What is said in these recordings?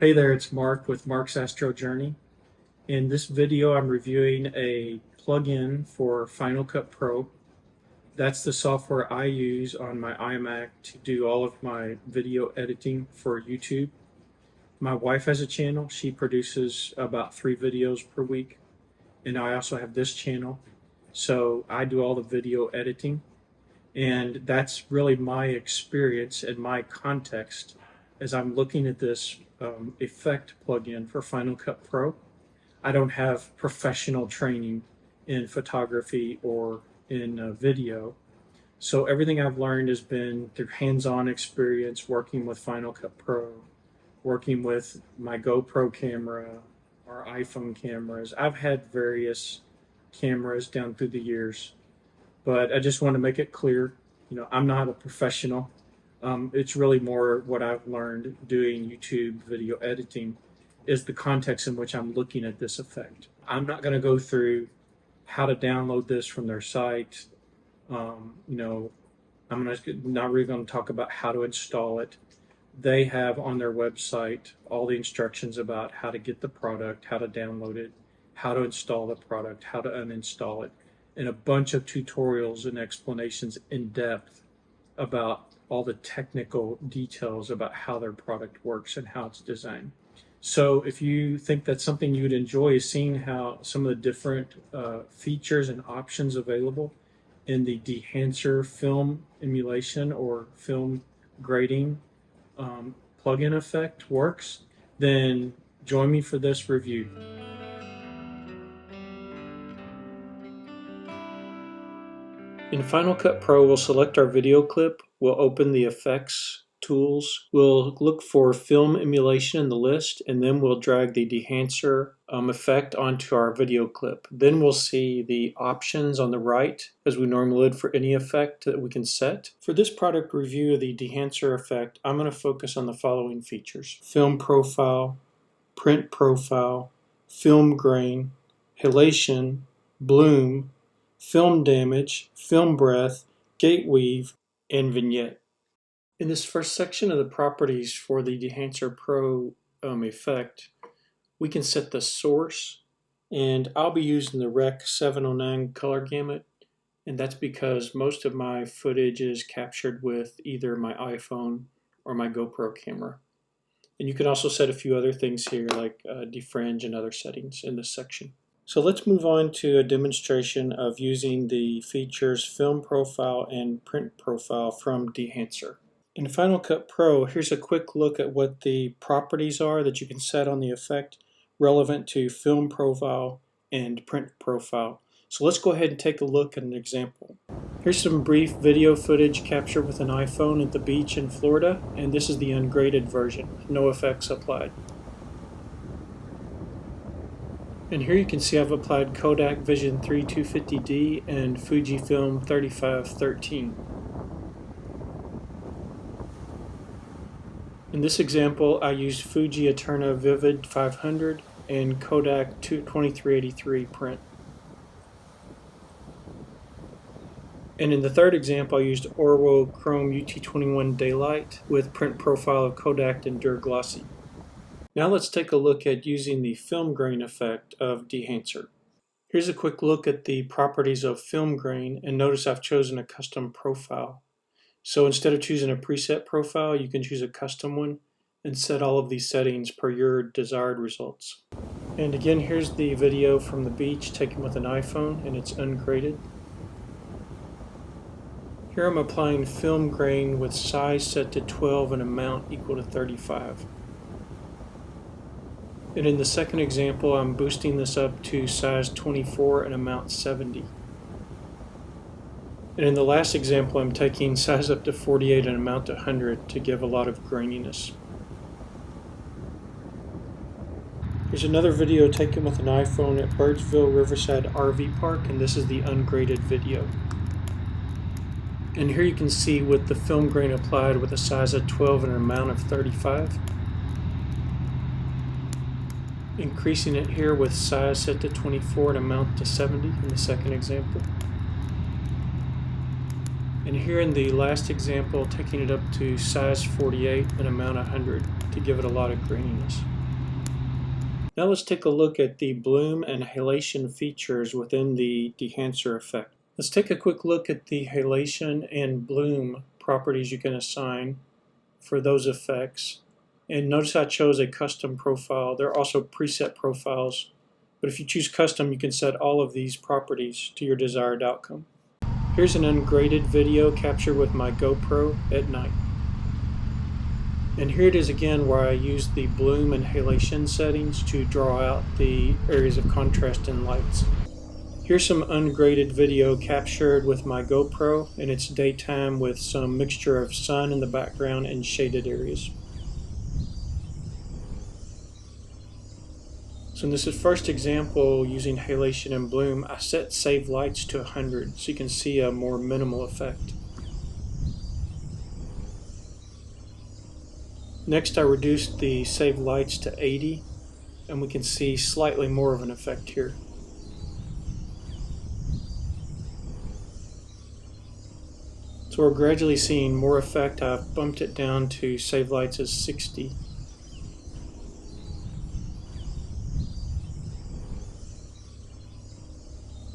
Hey there, it's Mark with Mark's Astro Journey. In this video, I'm reviewing a plugin for Final Cut Pro. That's the software I use on my iMac to do all of my video editing for YouTube. My wife has a channel. She produces about 3 videos per week. And I also have this channel. So I do all the video editing. And that's really my experience and my context as I'm looking at this effect plugin for Final Cut Pro. I don't have professional training in photography or in video. So everything I've learned has been through hands-on experience working with Final Cut Pro, working with my GoPro camera, or iPhone cameras. I've had various cameras down through the years, but I just want to make it clear, I'm not a professional. It's really more what I've learned doing YouTube video editing is the context in which I'm looking at this effect. I'm not going to go through how to download this from their site. I'm not really going to talk about how to install it. They have on their website all the instructions about how to get the product, how to download it, how to install the product, how to uninstall it, and a bunch of tutorials and explanations in depth about all the technical details about how their product works and how it's designed. So if you think that's something you'd enjoy, is seeing how some of the different features and options available in the Dehancer Film Emulation or film grading plugin effect works, then join me for this review. In Final Cut Pro, we'll select our video clip, we'll open the effects tools, we'll look for film emulation in the list, and then we'll drag the Dehancer effect onto our video clip. Then we'll see the options on the right, as we normally would for any effect that we can set. For this product review of the Dehancer effect, I'm going to focus on the following features: film profile, print profile, film grain, halation, bloom, film damage, film breath, gate weave, and vignette. In this first section of the properties for the Dehancer Pro effect, we can set the source, and I'll be using the Rec 709 color gamut, and that's because most of my footage is captured with either my iPhone or my GoPro camera. And you can also set a few other things here like defringe and other settings in this section. So let's move on to a demonstration of using the features film profile and print profile from Dehancer. In Final Cut Pro, here's a quick look at what the properties are that you can set on the effect relevant to film profile and print profile. So let's go ahead and take a look at an example. Here's some brief video footage captured with an iPhone at the beach in Florida, and this is the ungraded version, no effects applied. And here you can see I've applied Kodak Vision 3 250D and Fujifilm 3513. In this example, I used Fuji Eterna Vivid 500 and Kodak 2383 print. And in the third example, I used Orwo Chrome UT21 Daylight with print profile of Kodak Endure Glossy. Now let's take a look at using the film grain effect of Dehancer. Here's a quick look at the properties of film grain, and notice I've chosen a custom profile. So instead of choosing a preset profile, you can choose a custom one and set all of these settings per your desired results. And again, here's the video from the beach taken with an iPhone, and it's ungraded. Here I'm applying film grain with size set to 12 and amount equal to 35. And in the second example, I'm boosting this up to size 24 and amount 70. And in the last example, I'm taking size up to 48 and amount to 100 to give a lot of graininess. Here's another video taken with an iPhone at Birdsville Riverside RV Park, and this is the ungraded video. And here you can see with the film grain applied with a size of 12 and an amount of 35. Increasing it here with size set to 24 and amount to 70 in the second example. And here in the last example, taking it up to size 48 and amount 100 to give it a lot of graininess. Now let's take a look at the bloom and halation features within the Dehancer effect. Let's take a quick look at the halation and bloom properties you can assign for those effects. And notice I chose a custom profile. There are also preset profiles, but if you choose custom, you can set all of these properties to your desired outcome. Here's an ungraded video captured with my GoPro at night. And here it is again where I use the bloom and halation settings to draw out the areas of contrast in lights. Here's some ungraded video captured with my GoPro, and it's daytime with some mixture of sun in the background and shaded areas. So in this first example using halation and bloom, I set save lights to 100 so you can see a more minimal effect. Next I reduced the save lights to 80 and we can see slightly more of an effect here. So we're gradually seeing more effect. I've bumped it down to save lights as 60.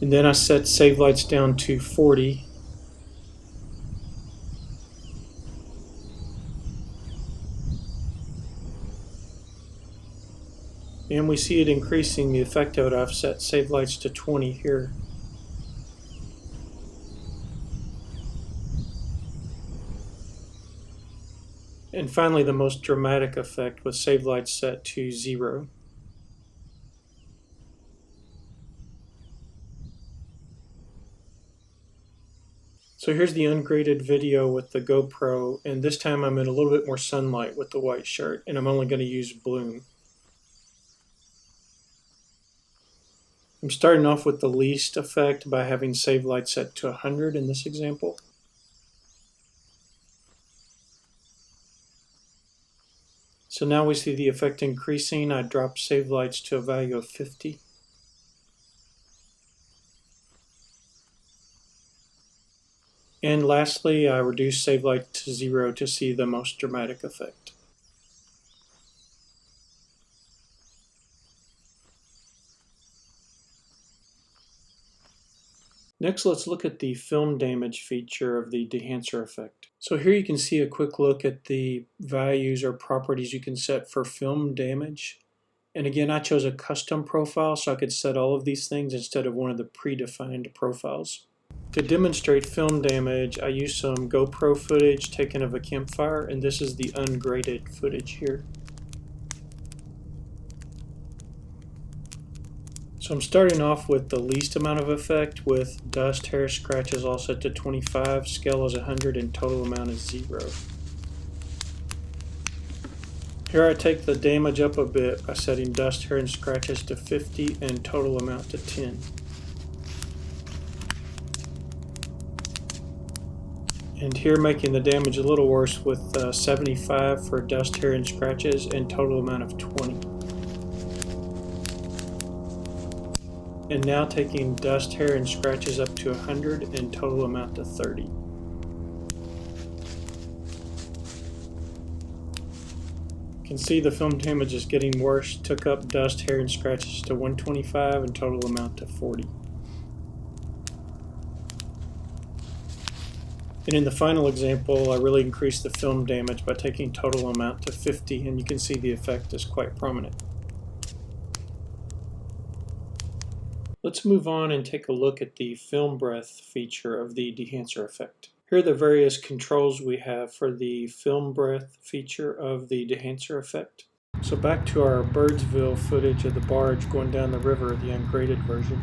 And then I set save lights down to 40. And we see it increasing the effect of it. I've set save lights to 20 here. And finally the most dramatic effect with save lights set to 0. So here's the ungraded video with the GoPro, and this time I'm in a little bit more sunlight with the white shirt, and I'm only going to use bloom. I'm starting off with the least effect by having save light set to 100 in this example. So now we see the effect increasing. I drop save lights to a value of 50. And lastly, I reduce save light to 0 to see the most dramatic effect. Next, let's look at the film damage feature of the Dehancer effect. So here you can see a quick look at the values or properties you can set for film damage. And again, I chose a custom profile so I could set all of these things instead of one of the predefined profiles. To demonstrate film damage, I used some GoPro footage taken of a campfire, and this is the ungraded footage here. So I'm starting off with the least amount of effect with dust, hair, scratches all set to 25, scale is 100, and total amount is 0. Here I take the damage up a bit by setting dust, hair, and scratches to 50 and total amount to 10. And here making the damage a little worse with 75 for dust, hair, and scratches and total amount of 20. And now taking dust, hair, and scratches up to 100 and total amount to 30. You can see the film damage is getting worse. Took up dust, hair, and scratches to 125 and total amount to 40. And in the final example, I really increased the film damage by taking total amount to 50, and you can see the effect is quite prominent. Let's move on and take a look at the film breadth feature of the Dehancer effect. Here are the various controls we have for the film breadth feature of the Dehancer effect. So back to our Birdsville footage of the barge going down the river, the ungraded version.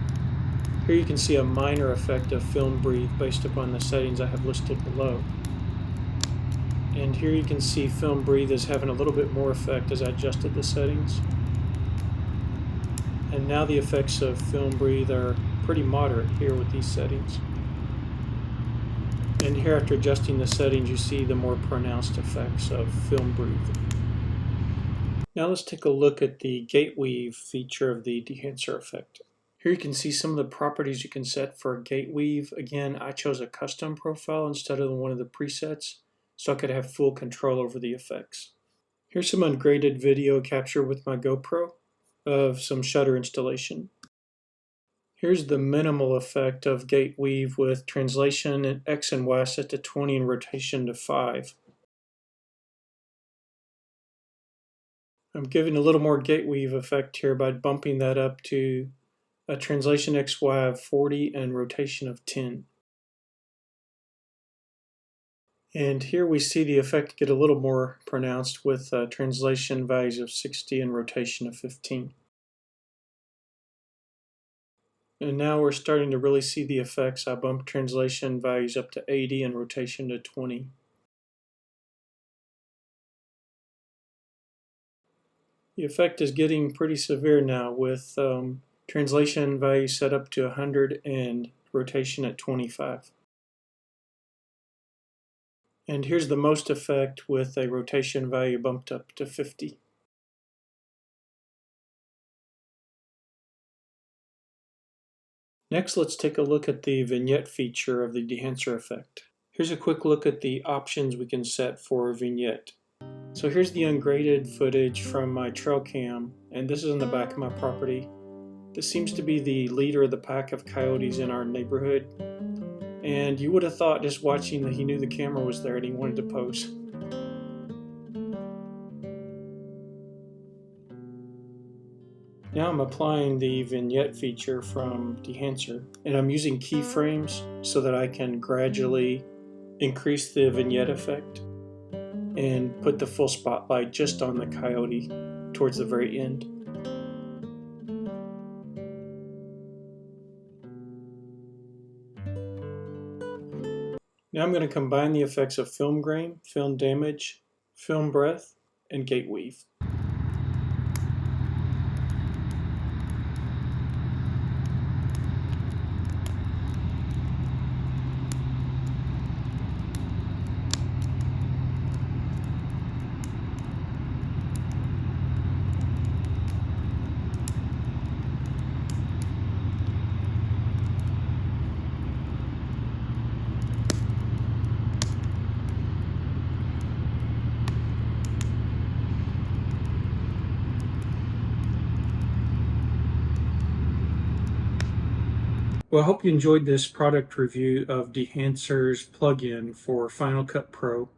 Here you can see a minor effect of film breathe based upon the settings I have listed below. And here you can see film breathe is having a little bit more effect as I adjusted the settings. And now the effects of film breathe are pretty moderate here with these settings. And here after adjusting the settings you see the more pronounced effects of film breathe. Now let's take a look at the gate weave feature of the Dehancer effect. Here you can see some of the properties you can set for a gate weave. Again, I chose a custom profile instead of one of the presets so I could have full control over the effects. Here's some ungraded video captured with my GoPro. of some shutter installation. Here's the minimal effect of gate weave with translation and X and Y set to 20 and rotation to 5. I'm giving a little more gate weave effect here by bumping that up to a translation XY of 40 and rotation of 10. And here we see the effect get a little more pronounced with translation values of 60 and rotation of 15. And now we're starting to really see the effects. I bumped translation values up to 80 and rotation to 20. The effect is getting pretty severe now with translation value set up to 100 and rotation at 25. And here's the most effect with a rotation value bumped up to 50. Next, let's take a look at the vignette feature of the Dehancer effect. Here's a quick look at the options we can set for vignette. So here's the ungraded footage from my trail cam, and this is in the back of my property. This seems to be the leader of the pack of coyotes in our neighborhood. And you would have thought just watching that he knew the camera was there and he wanted to pose. Now I'm applying the vignette feature from Dehancer, and I'm using keyframes so that I can gradually increase the vignette effect and put the full spotlight just on the coyote towards the very end. Now I'm going to combine the effects of film grain, film damage, film breath, and gate weave. Well, I hope you enjoyed this product review of Dehancer's plugin for Final Cut Pro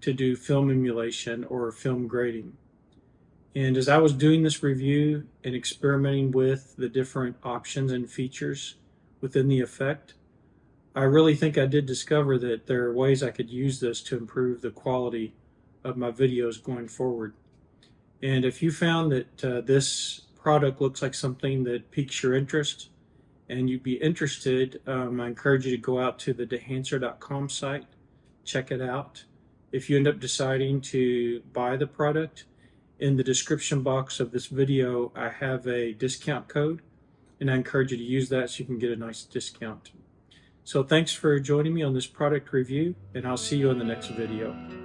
to do film emulation or film grading. And as I was doing this review and experimenting with the different options and features within the effect, I really think I did discover that there are ways I could use this to improve the quality of my videos going forward. And if you found that this product looks like something that piques your interest, and you'd be interested, I encourage you to go out to the dehancer.com site, check it out. If you end up deciding to buy the product, in the description box of this video, I have a discount code, and I encourage you to use that so you can get a nice discount. So thanks for joining me on this product review, and I'll see you in the next video.